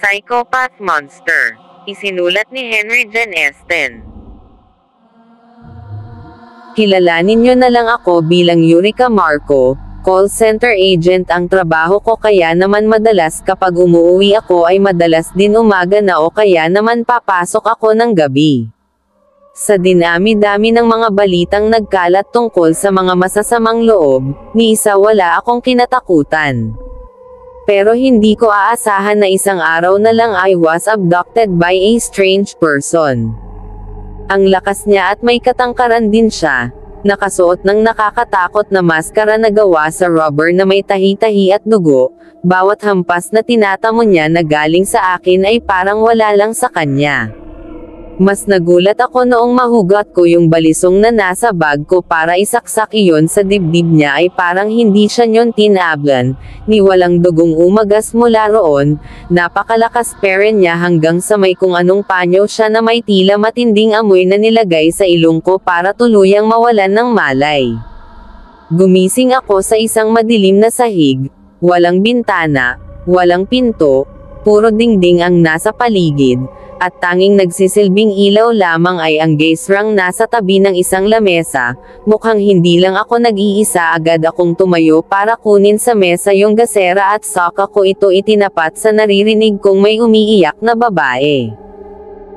Psychopath Monster. Isinulat ni Henry Jan Esten. Kilalanin nyo na lang ako bilang Eureka Marco, call center agent ang trabaho ko, kaya naman madalas kapag umuwi ako ay madalas din umaga na o kaya naman papasok ako ng gabi. Sa dinami-dami ng mga balitang nagkalat tungkol sa mga masasamang loob, ni isa wala akong kinatakutan. Pero hindi ko aasahan na isang araw na lang I was abducted by a strange person. Ang lakas niya at may katangkaran din siya. Nakasuot ng nakakatakot na maskara na gawa sa rubber na may tahi-tahi at dugo. Bawat hampas na tinatamo niya na galing sa akin ay parang wala lang sa kanya. Mas nagulat ako noong mahugot ko yung balisong na nasa bag ko para isaksak iyon sa dibdib niya ay parang hindi siya nyon tinablan, ni walang dugong umagas mula roon, napakalakas peren niya hanggang sa may kung anong panyo siya na may tila matinding amoy na nilagay sa ilong ko para tuluyang mawalan ng malay. Gumising ako sa isang madilim na sahig, walang bintana, walang pinto, puro dingding ang nasa paligid, at tanging nagsisilbing ilaw lamang ay ang gasrang nasa tabi ng isang lamesa. Mukhang hindi lang ako nag-iisa, agad akong tumayo para kunin sa mesa yung gasera at saka ko ito itinapat sa naririnig kong may umiiyak na babae.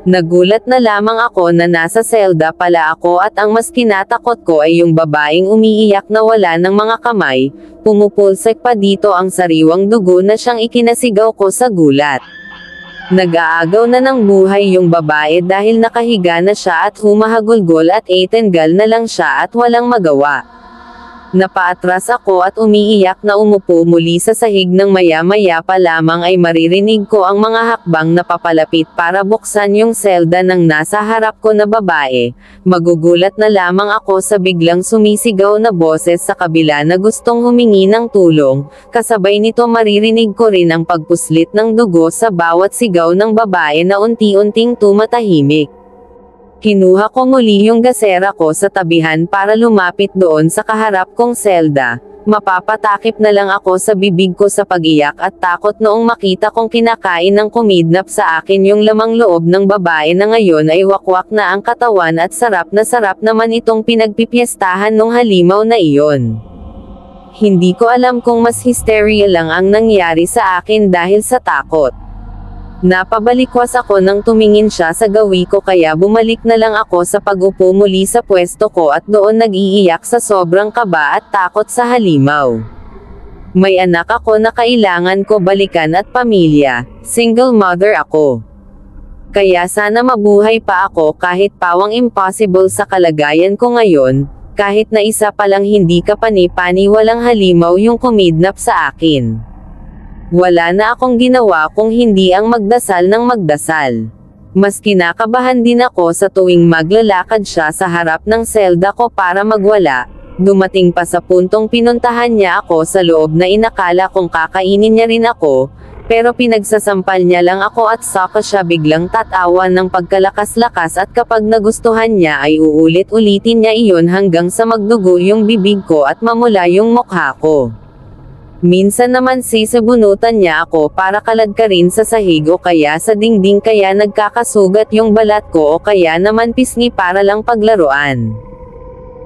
Nagulat na lamang ako na nasa selda pala ako at ang mas kinatakot ko ay yung babaeng umiiyak na wala ng mga kamay, pumupulsik pa dito ang sariwang dugo na siyang ikinasigaw ko sa gulat. Nag-aagaw na ng buhay yung babae dahil nakahiga na siya at humahagulgol at etenggal na lang siya at walang magawa. Napaatras ako at umiiyak na umupo muli sa sahig ng maya-maya pa lamang ay maririnig ko ang mga hakbang na papalapit para buksan yung selda ng nasa harap ko na babae. Magugulat na lamang ako sa biglang sumisigaw na boses sa kabila na gustong humingi ng tulong, kasabay nito maririnig ko rin ang pagpuslit ng dugo sa bawat sigaw ng babae na unti-unting tumatahimik. Kinuha ko muli yung gasera ko sa tabihan para lumapit doon sa kaharap kong selda. Mapapatakip na lang ako sa bibig ko sa pag-iyak at takot noong makita kong kinakain ng kumidnap sa akin yung lamang loob ng babae na ngayon ay wakwak na ang katawan at sarap naman itong pinagpipiestahan nung halimaw na iyon. Hindi ko alam kung mas hysteria lang ang nangyari sa akin dahil sa takot. Napabalikwas ako nang tumingin siya sa gawi ko, kaya bumalik na lang ako sa pag-upo muli sa pwesto ko at doon nag-iiyak sa sobrang kaba at takot sa halimaw. May anak ako na kailangan ko balikan at pamilya, single mother ako. Kaya sana mabuhay pa ako kahit pawang impossible sa kalagayan ko ngayon, kahit na isa palang hindi kapani-pani walang halimaw yung kumidnap sa akin. Wala na akong ginawa kung hindi ang magdasal ng magdasal. Mas kinakabahan din ako sa tuwing maglalakad siya sa harap ng selda ko para magwala. Dumating pa sa puntong pinuntahan niya ako sa loob na inakala kong kakainin niya rin ako, pero pinagsasampal niya lang ako at saka siya biglang tatawa ng pagkalakas-lakas at kapag nagustuhan niya ay uulit-ulitin niya iyon hanggang sa magdugo yung bibig ko at mamula yung mukha ko. Minsan naman sisabunutan niya ako para kaladkarin sa sahig o kaya sa dingding, kaya nagkakasugat yung balat ko o kaya naman pisngi para lang paglaruan.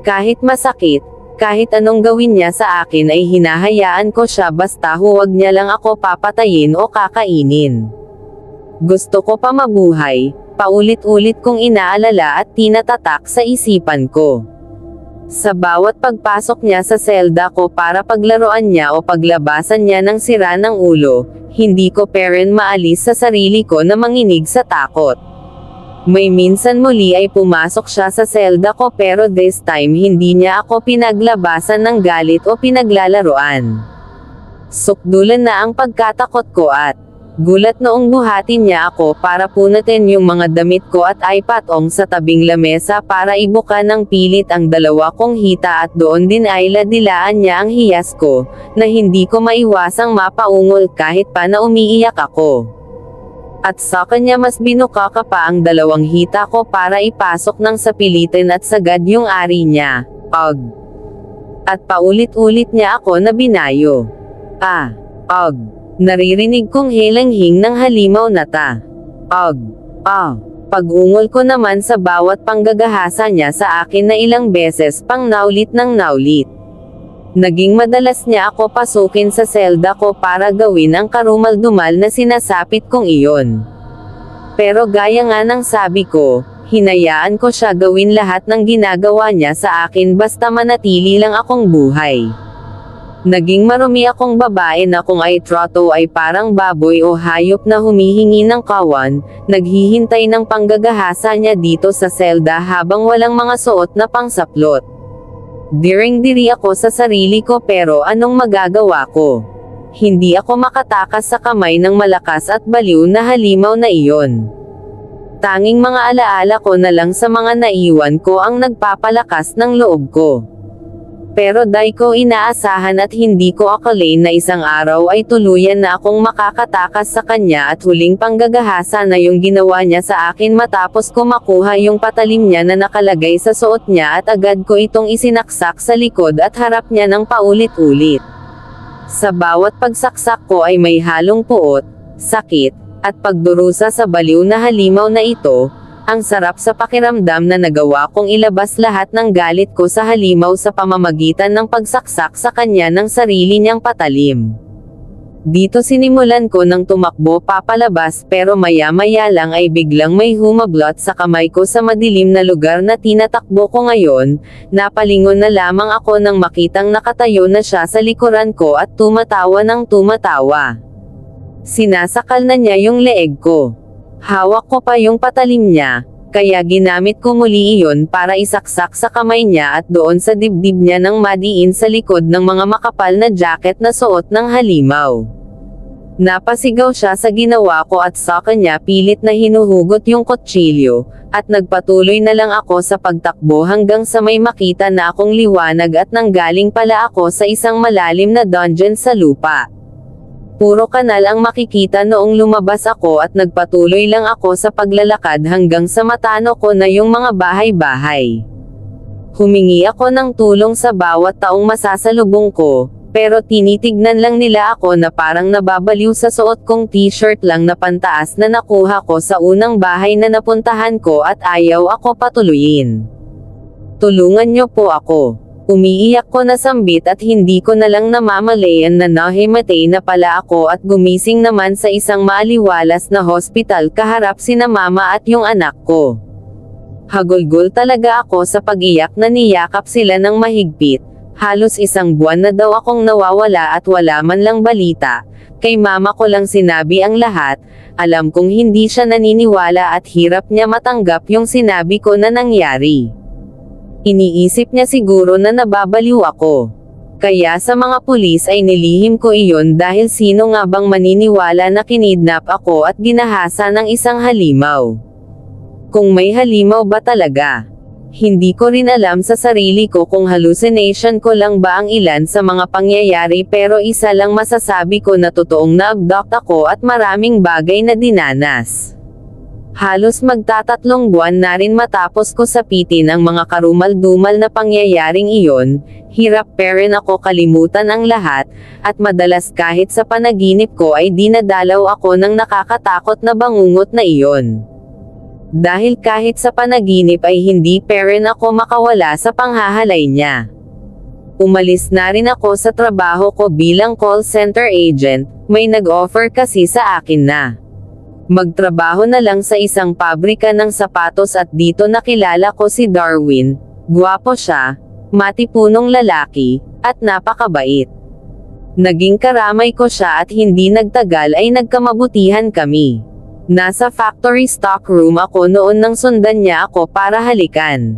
Kahit masakit, kahit anong gawin niya sa akin ay hinahayaan ko siya basta huwag niya lang ako papatayin o kakainin. Gusto ko pa mabuhay, paulit-ulit kong inaalala at tinatatak sa isipan ko. Sa bawat pagpasok niya sa selda ko para paglaruan niya o paglabasan niya ng sira ng ulo, hindi ko peren maalis sa sarili ko na manginig sa takot. May minsan muli ay pumasok siya sa selda ko pero this time hindi niya ako pinaglabasan ng galit o pinaglalaruan. Sukdulan na ang pagkatakot ko at gulat noong buhatin niya ako para punutin yung mga damit ko at ipatong sa tabing lamesa para ibuka ng pilit ang dalawa kong hita at doon din ay ladilaan niya ang hiyas ko, na hindi ko maiwasang mapaungol kahit pa na umiiyak ako. At sa kanya mas binuka ka pa ang dalawang hita ko para ipasok ng sapilitin at sagad yung ari niya. At paulit-ulit niya ako na binayo. Naririnig kong hilanghing ng halimaw na ta. Pag-ungol ko naman sa bawat panggagahasa niya sa akin na ilang beses pang naulit ng naulit. Naging madalas niya ako pasukin sa selda ko para gawin ang karumal-dumal na sinasapit kong iyon. Pero gaya nga ng sabi ko, hinayaan ko siya gawin lahat ng ginagawa niya sa akin basta manatili lang akong buhay. Naging marumi akong babae na kung ay trato ay parang baboy o hayop na humihingi ng kawan, naghihintay ng panggagahasa niya dito sa selda habang walang mga suot na pangsaplot. Diring-diri ako sa sarili ko pero anong magagawa ko? Hindi ako makatakas sa kamay ng malakas at baliw na halimaw na iyon. Tanging mga alaala ko na lang sa mga naiwan ko ang nagpapalakas ng loob ko. Pero di ko inaasahan at hindi ko akalain na isang araw ay tuluyan na akong makakatakas sa kanya at huling panggagahasa na yung ginawa niya sa akin matapos ko makuha yung patalim niya na nakalagay sa suot niya at agad ko itong isinaksak sa likod at harap niya ng paulit-ulit. Sa bawat pagsaksak ko ay may halong puot, sakit, at pagdurusa sa baliw na halimaw na ito. Ang sarap sa pakiramdam na nagawa kong ilabas lahat ng galit ko sa halimaw sa pamamagitan ng pagsaksak sa kanya ng sarili niyang patalim. Dito sinimulan ko ng tumakbo papalabas pero maya-maya lang ay biglang may humablot sa kamay ko sa madilim na lugar na tinatakbo ko ngayon. Napalingon na lamang ako nang makitang nakatayo na siya sa likuran ko at tumatawa ng tumatawa. Sinasakal na niya yung leeg ko. Hawak ko pa yung patalim niya, kaya ginamit ko muli iyon para isaksak sa kamay niya at doon sa dibdib niya nang madiin sa likod ng mga makapal na jacket na suot ng halimaw. Napasigaw siya sa ginawa ko at sa kanya pilit na hinuhugot yung kutsilyo, at nagpatuloy na lang ako sa pagtakbo hanggang sa may makita na akong liwanag at nanggaling pala ako sa isang malalim na dungeon sa lupa. Puro kanal ang makikita noong lumabas ako at nagpatuloy lang ako sa paglalakad hanggang sa matano ko na yung mga bahay-bahay. Humingi ako ng tulong sa bawat taong masasalubong ko, pero tinitignan lang nila ako na parang nababaliw sa suot kong t-shirt lang na pantaas na nakuha ko sa unang bahay na napuntahan ko at ayaw ako patuluyin. Tulungan niyo po ako. Umiiyak ko na sambit at hindi ko na lang namamalayan na nahimatay na pala ako at gumising naman sa isang maaliwalas na hospital kaharap sina mama at yung anak ko. Hagulgol talaga ako sa pag-iyak na niyakap sila ng mahigpit. Halos isang buwan na daw akong nawawala at wala man lang balita. Kay mama ko lang sinabi ang lahat. Alam kong hindi siya naniniwala at hirap niya matanggap yung sinabi ko na nangyari. Iniisip niya siguro na nababaliw ako. Kaya sa mga pulis ay nilihim ko iyon dahil sino nga bang maniniwala na kinidnap ako at ginahasa ng isang halimaw? Kung may halimaw ba talaga? Hindi ko rin alam sa sarili ko kung hallucination ko lang ba ang ilan sa mga pangyayari pero isa lang masasabi ko na totoong na-abduct ako at maraming bagay na dinanas. Halos magtatatlong buwan na rin matapos ko sapitin ang mga karumal-dumal na pangyayaring iyon, hirap pa rin ako kalimutan ang lahat, at madalas kahit sa panaginip ko ay dinadalaw ako ng nakakatakot na bangungot na iyon. Dahil kahit sa panaginip ay hindi pa rin ako makawala sa panghahalay niya. Umalis na rin ako sa trabaho ko bilang call center agent, may nag-offer kasi sa akin na magtrabaho na lang sa isang pabrika ng sapatos at dito nakilala ko si Darwin. Gwapo siya, matipunong lalaki, at napakabait. Naging karamay ko siya at hindi nagtagal ay nagkamabutihan kami. Nasa factory stockroom ako noon nang sundan niya ako para halikan.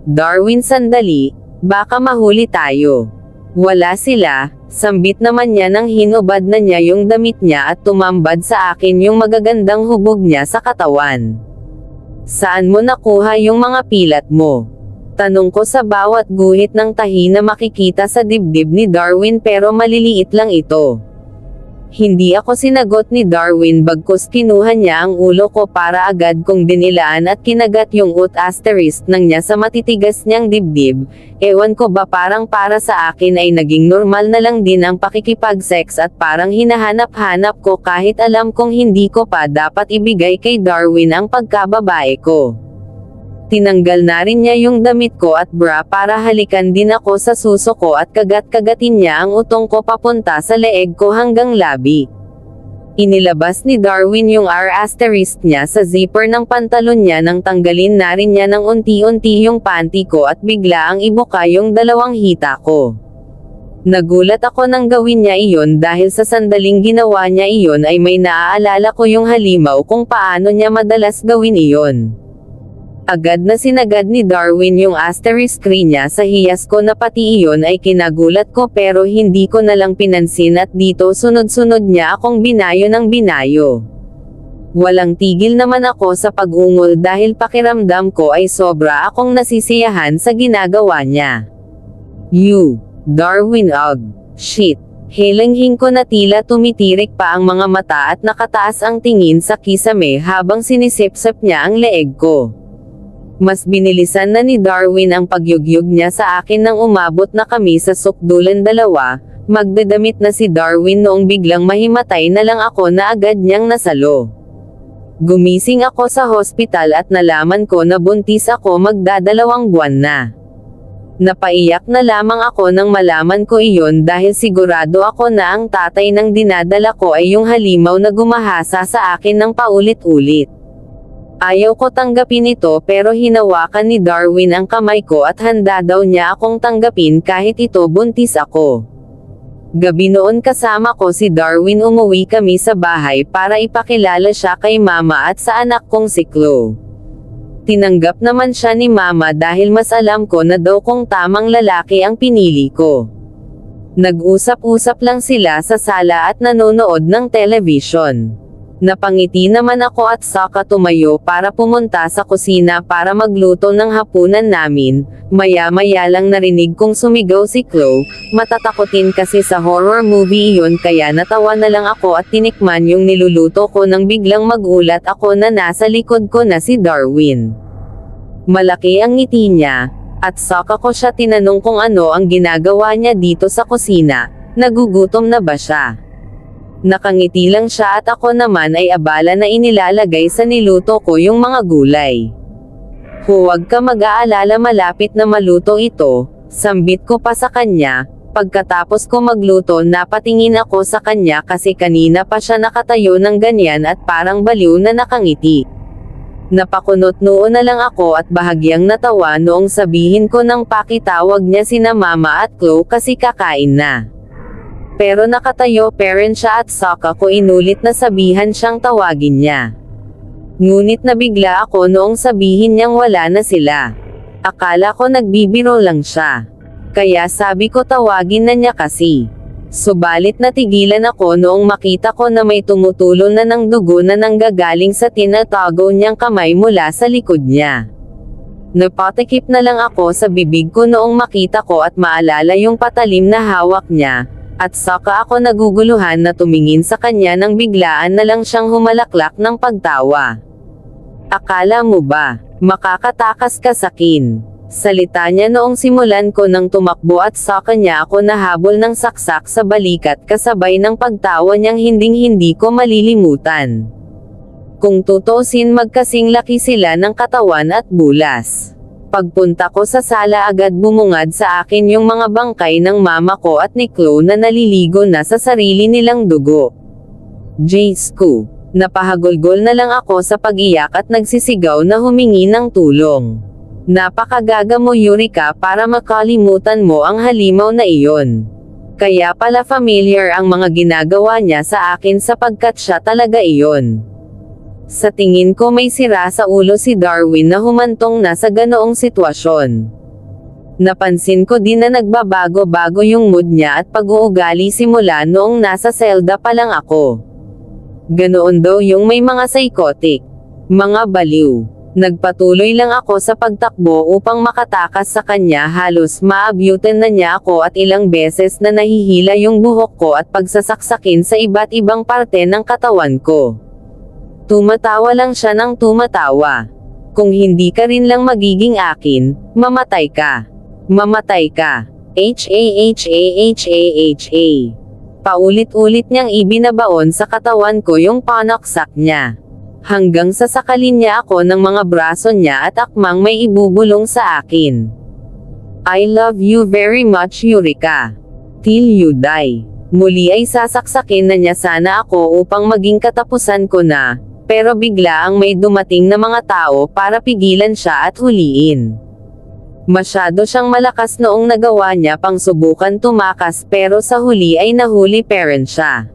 Darwin, sandali, baka mahuli tayo. Wala sila, sambit naman niya nang hinubad na niya yung damit niya at tumambad sa akin yung magagandang hubog niya sa katawan. Saan mo nakuha yung mga pilat mo? Tanong ko sa bawat guhit ng tahi na makikita sa dibdib ni Darwin pero maliliit lang ito. Hindi ako sinagot ni Darwin bagkus kinuha niya ang ulo ko para agad kong dinilaan at kinagat yung ** nang niya sa matitigas niyang dibdib. Ewan ko ba parang para sa akin ay naging normal na lang din ang pakikipag-sex at parang hinahanap-hanap ko kahit alam kong hindi ko pa dapat ibigay kay Darwin ang pagkababae ko. Tinanggal na rin niya yung damit ko at bra para halikan din ako sa suso ko at kagat-kagatin niya ang utong ko papunta sa leeg ko hanggang labi. Inilabas ni Darwin yung ** niya sa zipper ng pantalon niya nang tanggalin na rin niya ng unti-unti yung panty ko at bigla ang ibuka yung dalawang hita ko. Nagulat ako nang gawin niya iyon dahil sa sandaling ginawa niya iyon ay may naaalala ko yung halimaw kung paano niya madalas gawin iyon. Agad na sinagad ni Darwin yung * niya sa hiyas ko na pati iyon ay kinagulat ko pero hindi ko nalang pinansin at dito sunod-sunod niya akong binayo ng binayo. Walang tigil naman ako sa pag-ungol dahil pakiramdam ko ay sobra akong nasisiyahan sa ginagawa niya. Darwin shit. Hilanghing ko na tila tumitirik pa ang mga mata at nakataas ang tingin sa kisame habang sinisip-sip niya ang leeg ko. Mas binilisan na ni Darwin ang pagyugyug niya sa akin nang umabot na kami sa sukdulan dalawa. Magdadamit na si Darwin noong biglang mahimatay na lang ako na agad niyang nasalo. Gumising ako sa hospital at nalaman ko na buntis ako magdadalawang buwan na. Napaiyak na lamang ako nang malaman ko iyon dahil sigurado ako na ang tatay ng dinadala ko ay yung halimaw na gumahasa sa akin ng paulit-ulit. Ayaw ko tanggapin ito pero hinawakan ni Darwin ang kamay ko at handa daw niya akong tanggapin kahit ito buntis ako. Gabi noon kasama ko si Darwin umuwi kami sa bahay para ipakilala siya kay mama at sa anak kong si Chloe. Tinanggap naman siya ni mama dahil mas alam ko na daw kung tamang lalaki ang pinili ko. Nag-usap-usap lang sila sa sala at nanonood ng television. Napangiti naman ako at saka tumayo para pumunta sa kusina para magluto ng hapunan namin. Maya-maya lang narinig kong sumigaw si Chloe. Matatakotin kasi sa horror movie iyon kaya natawa na lang ako at tinikman yung niluluto ko nang biglang magulat ako na nasa likod ko na si Darwin. Malaki ang ngiti niya, at saka ko siya tinanong kung ano ang ginagawa niya dito sa kusina. Nagugutom na ba siya? Nakangiti lang siya at ako naman ay abala na inilalagay sa niluto ko yung mga gulay. Huwag ka mag-aalala malapit na maluto ito, sambit ko pa sa kanya. Pagkatapos ko magluto napatingin ako sa kanya kasi kanina pa siya nakatayo ng ganyan at parang baliw na nakangiti. Napakunot noo na lang ako at bahagyang natawa noong sabihin ko nang pakitawag niya sina mama at Chloe kasi kakain na. Pero nakatayo pa rin siya at saka ko inulit na sabihan siyang tawagin niya. Ngunit nabigla ako noong sabihin niyang wala na sila. Akala ko nagbibiro lang siya. Kaya sabi ko tawagin na niya kasi. Subalit natigilan ako noong makita ko na may tumutulo na ng dugo na nanggagaling sa tinatago niyang kamay mula sa likod niya. Napatikip na lang ako sa bibig ko noong makita ko at maalala yung patalim na hawak niya. At saka ako naguguluhan na tumingin sa kanya nang biglaan na lang siyang humalaklak ng pagtawa. Akala mo ba, makakatakas ka sakin? Salita niya noong simulan ko nang tumakbo at saka niya ako nahabol ng saksak sa balikat kasabay ng pagtawa niyang hinding-hindi ko malilimutan. Kung tutusin magkasing laki sila ng katawan at bulas. Pagpunta ko sa sala agad bumungad sa akin yung mga bangkay ng mama ko at ni Chloe na naliligo na sa sarili nilang dugo. Diyos ko, napahagulgol na lang ako sa pag-iyak at nagsisigaw na humingi ng tulong. Napakagaga mo Eureka para makalimutan mo ang halimaw na iyon. Kaya pala familiar ang mga ginagawa niya sa akin sapagkat siya talaga iyon. Sa tingin ko may sira sa ulo si Darwin na humantong na sa ganoong sitwasyon. Napansin ko din na nagbabago-bago yung mood niya at pag-uugali simula noong nasa selda pa lang ako. Ganoon daw yung may mga psychotic, mga baliw. Nagpatuloy lang ako sa pagtakbo upang makatakas sa kanya, halos maabyutan na niya ako at ilang beses na nahihila yung buhok ko at pagsasaksakin sa iba't ibang parte ng katawan ko. Tumatawa lang siya ng tumatawa. Kung hindi ka rin lang magiging akin, mamatay ka. Mamatay ka. H-A-H-A-H-A-H-A. Paulit-ulit niyang ibinabaon sa katawan ko yung panaksak niya. Hanggang sa sakalin niya ako ng mga braso niya at akmang may ibubulong sa akin. I love you very much, Eureka. Till you die. Muli ay sasaksakin na niya sana ako upang maging katapusan ko na, pero bigla ang may dumating na mga tao para pigilan siya at huliin. Masyado siyang malakas noong nagawa niya pang subukan tumakas, pero sa huli ay nahuli parent siya.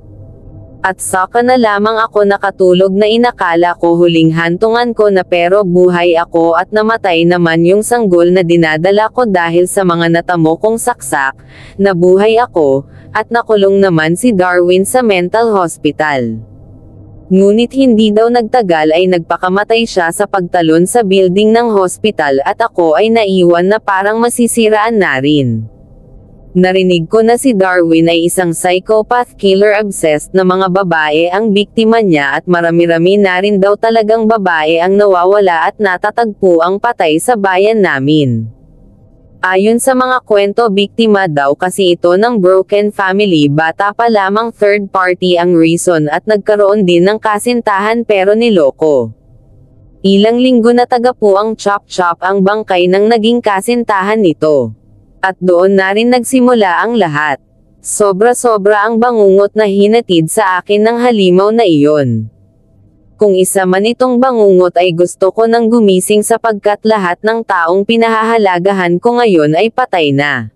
At saka na lamang ako nakatulog na inakala ko huling hantungan ko na, pero buhay ako at namatay naman yung sanggol na dinadala ko dahil sa mga natamo kong saksak. Nabuhay ako, at nakulong naman si Darwin sa mental hospital. Ngunit hindi daw nagtagal ay nagpakamatay siya sa pagtalon sa building ng hospital at ako ay naiwan na parang masisiraan na rin. Narinig ko na si Darwin ay isang psychopath killer, obsessed na mga babae ang biktima niya at marami-rami na rin daw talagang babae ang nawawala at natatagpo ang patay sa bayan namin. Ayon sa mga kwento, biktima daw kasi ito ng broken family, bata pa lamang, third party ang reason at nagkaroon din ng kasintahan pero niloko. Ilang linggo na tagapo ang chop-chop ang bangkay ng naging kasintahan nito. At doon na rin nagsimula ang lahat. Sobra-sobra ang bangungot na hinatid sa akin ng halimaw na iyon. Kung isa man itong bangungot ay gusto ko nang gumising sapagkat lahat ng taong pinahahalagahan ko ngayon ay patay na.